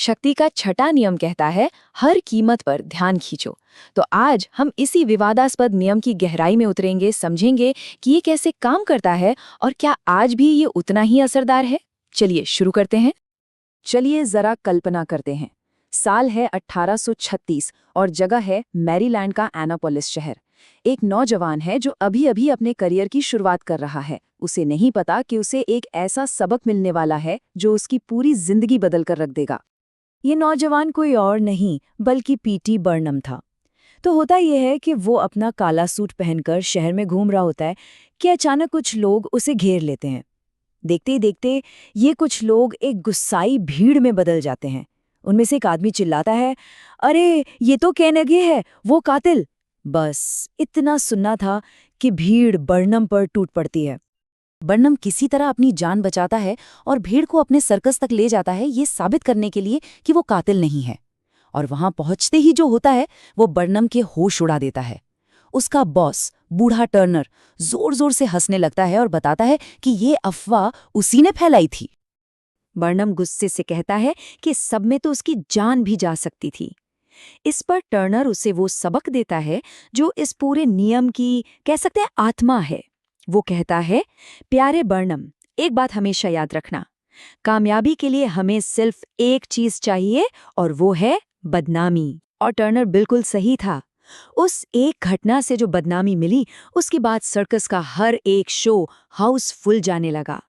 शक्ति का छठा नियम कहता है हर कीमत पर ध्यान खींचो। तो आज हम इसी विवादास्पद नियम की गहराई में उतरेंगे, समझेंगे कि ये कैसे काम करता है और क्या आज भी ये उतना ही असरदार है। चलिए शुरू करते हैं। चलिए जरा कल्पना करते हैं। साल है 1836 और जगह है मैरीलैंड का एनापोलिस शहर। एक नौजवान है जो अभी अभी अपने करियर की शुरुआत कर रहा है। उसे नहीं पता कि उसे एक ऐसा सबक मिलने वाला है जो उसकी पूरी जिंदगी बदल कर रख देगा। ये नौजवान कोई और नहीं बल्कि पीटी बर्नम था। तो होता यह है कि वो अपना काला सूट पहनकर शहर में घूम रहा होता है कि अचानक कुछ लोग उसे घेर लेते हैं। देखते ही देखते ये कुछ लोग एक गुस्साई भीड़ में बदल जाते हैं। उनमें से एक आदमी चिल्लाता है, अरे ये तो कैनेगे है, वो कातिल। बस इतना सुनना था कि भीड़ बर्नम पर टूट पड़ती है। बर्नम किसी तरह अपनी जान बचाता है और भीड़ को अपने सर्कस तक ले जाता है, ये साबित करने के लिए कि वो कातिल नहीं है। और वहां पहुंचते ही जो होता है वो बर्नम के होश उड़ा देता है। उसका बॉस बूढ़ा टर्नर जोर जोर से हंसने लगता है और बताता है कि ये अफवाह उसी ने फैलाई थी। बर्नम गुस्से से कहता है कि सब में तो उसकी जान भी जा सकती थी। इस पर टर्नर उसे वो सबक देता है जो इस पूरे नियम की कह सकते हैं आत्मा है। वो कहता है, प्यारे बर्नम, एक बात हमेशा याद रखना, कामयाबी के लिए हमें सिर्फ एक चीज चाहिए और वो है बदनामी। और टर्नर बिल्कुल सही था। उस एक घटना से जो बदनामी मिली, उसके बाद सर्कस का हर एक शो हाउसफुल जाने लगा।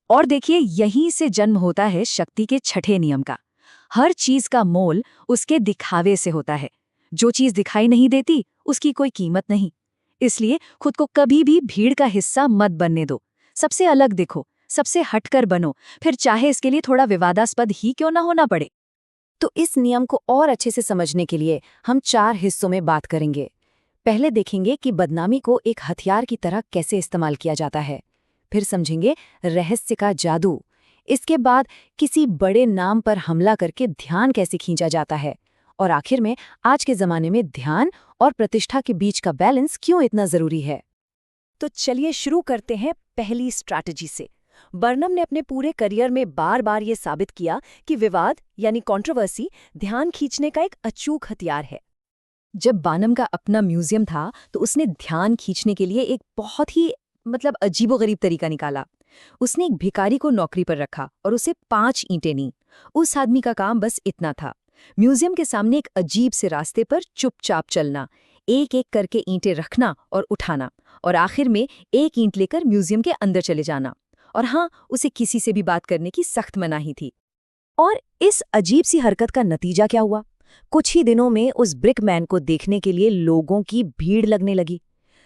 और देखिए, यहीं से जन्म होता है शक्ति के छठे नियम का। हर चीज का मोल उसके दिखावे से होता है। जो चीज दिखाई नहीं देती उसकी कोई कीमत नहीं। इसलिए खुद को कभी भी भीड़ का हिस्सा मत बनने दो। सबसे अलग दिखो, सबसे हटकर बनो, फिर चाहे इसके लिए थोड़ा विवादास्पद ही क्यों ना होना पड़े। तो इस नियम को और अच्छे से समझने के लिए हम 4 हिस्सों में बात करेंगे। पहले देखेंगे कि बदनामी को एक हथियार की तरह कैसे इस्तेमाल किया जाता है। फिर समझेंगे रहस्य का जादू। इसके बाद किसी बड़े नाम पर हमला करके ध्यान कैसे खींचा जाता है। और आखिर में आज के ज़माने में ध्यान और प्रतिष्ठा के बीच का बैलेंस क्यों इतना ज़रूरी है। तो चलिए शुरू करते हैं पहली स्ट्रैटेजी से। बर्नम ने अपने पूरे करियर में बार बार ये साबित किया कि विवाद यानी कंट्रोवर्सी ध्यान खींचने का एक अचूक हथियार है। जब बर्नम का अपना म्यूजियम था तो उसने ध्यान खींचने के लिए एक बहुत ही अजीबोगरीब तरीका निकाला। उसने एक भिखारी को नौकरी पर रखा और उसे 5 ईंटें दी। उस आदमी का काम बस इतना था, म्यूजियम के सामने एक अजीब से रास्ते पर चुपचाप चलना, एक एक करके ईंटें रखना और उठाना, और आखिर में एक ईंट लेकर म्यूजियम के अंदर चले जाना। और हाँ, उसे किसी से भी बात करने की सख्त मनाही थी। और इस अजीब सी हरकत का नतीजा क्या हुआ? कुछ ही दिनों में उस ब्रिक मैन को देखने के लिए लोगों की भीड़ लगने लगी।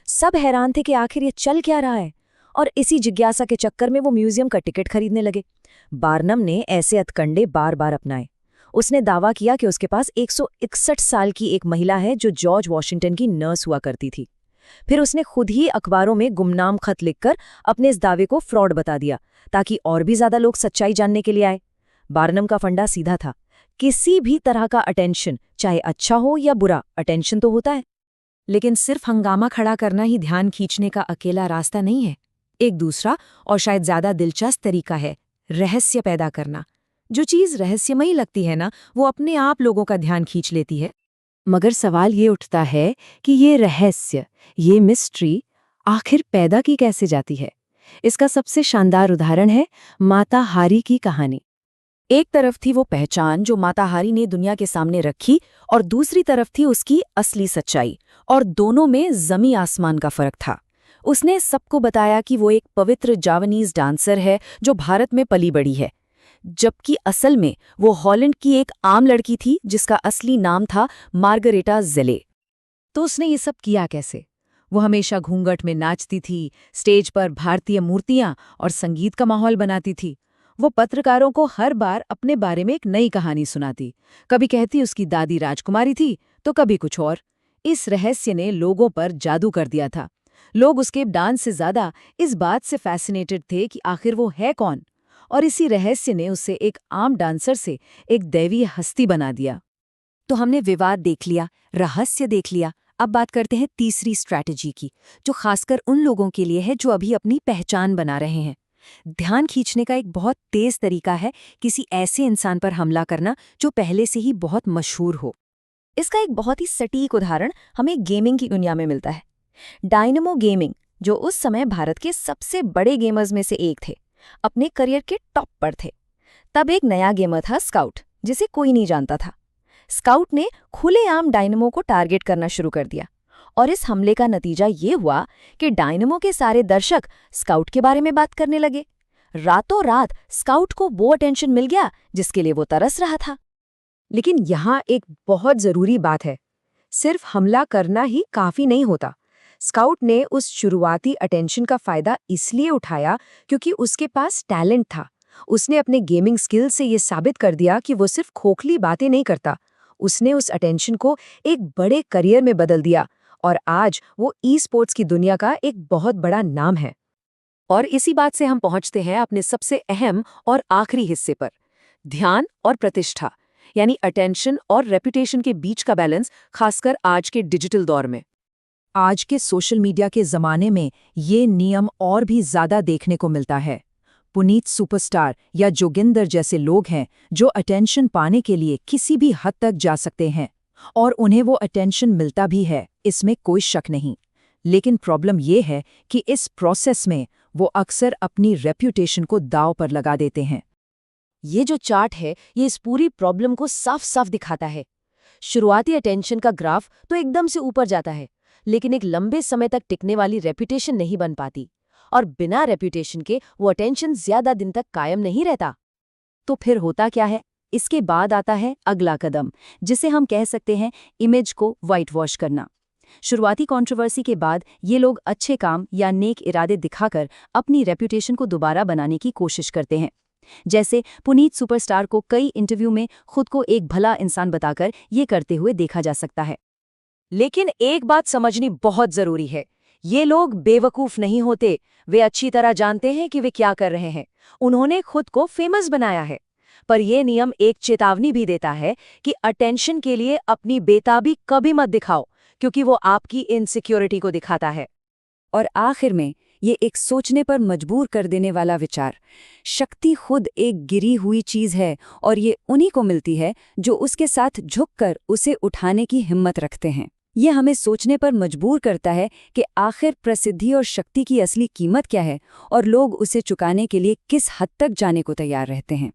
सब हैरान थे कि आखिर ये चल क्या रहा है, और इसी जिज्ञासा के चक्कर में वो म्यूजियम का टिकट खरीदने लगे। बर्नम ने ऐसे हथकंडे बार बार अपनाए। उसने दावा किया कि उसके पास 161 साल की एक महिला है जो जॉर्ज वॉशिंगटन की नर्स हुआ करती थी। फिर उसने खुद ही अखबारों में गुमनाम खत लिखकर अपने इस दावे को फ्रॉड बता दिया, ताकि और भी ज्यादा लोग सच्चाई जानने के लिए आए। बर्नम का फंडा सीधा था, किसी भी तरह का अटेंशन, चाहे अच्छा हो या बुरा, अटेंशन तो होता है। लेकिन सिर्फ हंगामा खड़ा करना ही ध्यान खींचने का अकेला रास्ता नहीं है। एक दूसरा और शायद ज्यादा दिलचस्प तरीका है रहस्य पैदा करना। जो चीज रहस्यमयी लगती है ना, वो अपने आप लोगों का ध्यान खींच लेती है। मगर सवाल ये उठता है कि ये रहस्य, ये मिस्ट्री आखिर पैदा की कैसे जाती है। इसका सबसे शानदार उदाहरण है माता हारी की कहानी। एक तरफ थी वो पहचान जो माता हारी ने दुनिया के सामने रखी, और दूसरी तरफ थी उसकी असली सच्चाई, और दोनों में जमी आसमान का फर्क था। उसने सबको बताया कि वो एक पवित्र जावानीज डांसर है जो भारत में पली बड़ी है, जबकि असल में वो हॉलैंड की एक आम लड़की थी जिसका असली नाम था मार्गरेटा ज़ेले। तो उसने ये सब किया कैसे? वो हमेशा घूंघट में नाचती थी, स्टेज पर भारतीय मूर्तियां और संगीत का माहौल बनाती थी। वो पत्रकारों को हर बार अपने बारे में एक नई कहानी सुनाती। कभी कहती उसकी दादी राजकुमारी थी, तो कभी कुछ और। इस रहस्य ने लोगों पर जादू कर दिया था। लोग उसके डांस से ज्यादा इस बात से फैसिनेटेड थे कि आखिर वो है कौन, और इसी रहस्य ने उसे एक आम डांसर से एक दैवीय हस्ती बना दिया। तो हमने विवाद देख लिया, रहस्य देख लिया। अब बात करते हैं तीसरी स्ट्रैटेजी की, जो खासकर उन लोगों के लिए है जो अभी अपनी पहचान बना रहे हैं। ध्यान खींचने का एक बहुत तेज तरीका है किसी ऐसे इंसान पर हमला करना जो पहले से ही बहुत मशहूर हो। इसका एक बहुत ही सटीक उदाहरण हमें गेमिंग की दुनिया में मिलता है। डायनेमो गेमिंग, जो उस समय भारत के सबसे बड़े गेमर्स में से एक थे, अपने करियर के टॉप पर थे। तब एक नया गेमर था स्काउट, जिसे कोई नहीं जानता था। स्काउट ने खुलेआम डायनेमो को टारगेट करना शुरू कर दिया और इस हमले का नतीजा ये हुआ कि डायनेमो के सारे दर्शक स्काउट के बारे में बात करने लगे। रातों रात स्काउट को वो अटेंशन मिल गया जिसके लिए वो तरस रहा था। लेकिन यहाँ एक बहुत जरूरी बात है, सिर्फ हमला करना ही काफी नहीं होता। स्काउट ने उस शुरुआती अटेंशन का फायदा इसलिए उठाया क्योंकि उसके पास टैलेंट था। उसने अपने गेमिंग स्किल से ये साबित कर दिया कि वो सिर्फ खोखली बातें नहीं करता। उसने उस अटेंशन को एक बड़े करियर में बदल दिया और आज वो ई स्पोर्ट्स की दुनिया का एक बहुत बड़ा नाम है। और इसी बात से हम पहुंचते हैं अपने सबसे अहम और आखिरी हिस्से पर, ध्यान और प्रतिष्ठा, यानी अटेंशन और रेपुटेशन के बीच का बैलेंस, खासकर आज के डिजिटल दौर में। आज के सोशल मीडिया के जमाने में ये नियम और भी ज्यादा देखने को मिलता है। पुनीत सुपरस्टार या जोगिंदर जैसे लोग हैं जो अटेंशन पाने के लिए किसी भी हद तक जा सकते हैं और उन्हें वो अटेंशन मिलता भी है, इसमें कोई शक नहीं। लेकिन प्रॉब्लम ये है कि इस प्रोसेस में वो अक्सर अपनी रेप्यूटेशन को दांव पर लगा देते हैं। ये जो चार्ट है ये इस पूरी प्रॉब्लम को साफ साफ दिखाता है। शुरुआती अटेंशन का ग्राफ तो एकदम से ऊपर जाता है, लेकिन एक लंबे समय तक टिकने वाली रेप्यूटेशन नहीं बन पाती और बिना रेप्यूटेशन के वो अटेंशन ज्यादा दिन तक कायम नहीं रहता। तो फिर होता क्या है? इसके बाद आता है अगला कदम, जिसे हम कह सकते हैं इमेज को व्हाइट वॉश करना। शुरुआती कंट्रोवर्सी के बाद ये लोग अच्छे काम या नेक इरादे दिखाकर अपनी रेप्यूटेशन को दोबारा बनाने की कोशिश करते हैं। जैसे पुनीत सुपरस्टार को कई इंटरव्यू में खुद को एक भला इंसान बताकर ये करते हुए देखा जा सकता है। लेकिन एक बात समझनी बहुत जरूरी है, ये लोग बेवकूफ नहीं होते। वे अच्छी तरह जानते हैं कि वे क्या कर रहे हैं। उन्होंने खुद को फेमस बनाया है। पर यह नियम एक चेतावनी भी देता है कि अटेंशन के लिए अपनी बेताबी कभी मत दिखाओ, क्योंकि वो आपकी इनसिक्योरिटी को दिखाता है। और आखिर में ये एक सोचने पर मजबूर कर देने वाला विचार, शक्ति खुद एक गिरी हुई चीज है और ये उन्हीं को मिलती है जो उसके साथ झुककर उसे उठाने की हिम्मत रखते हैं। ये हमें सोचने पर मजबूर करता है कि आखिर प्रसिद्धि और शक्ति की असली कीमत क्या है और लोग उसे चुकाने के लिए किस हद तक जाने को तैयार रहते हैं।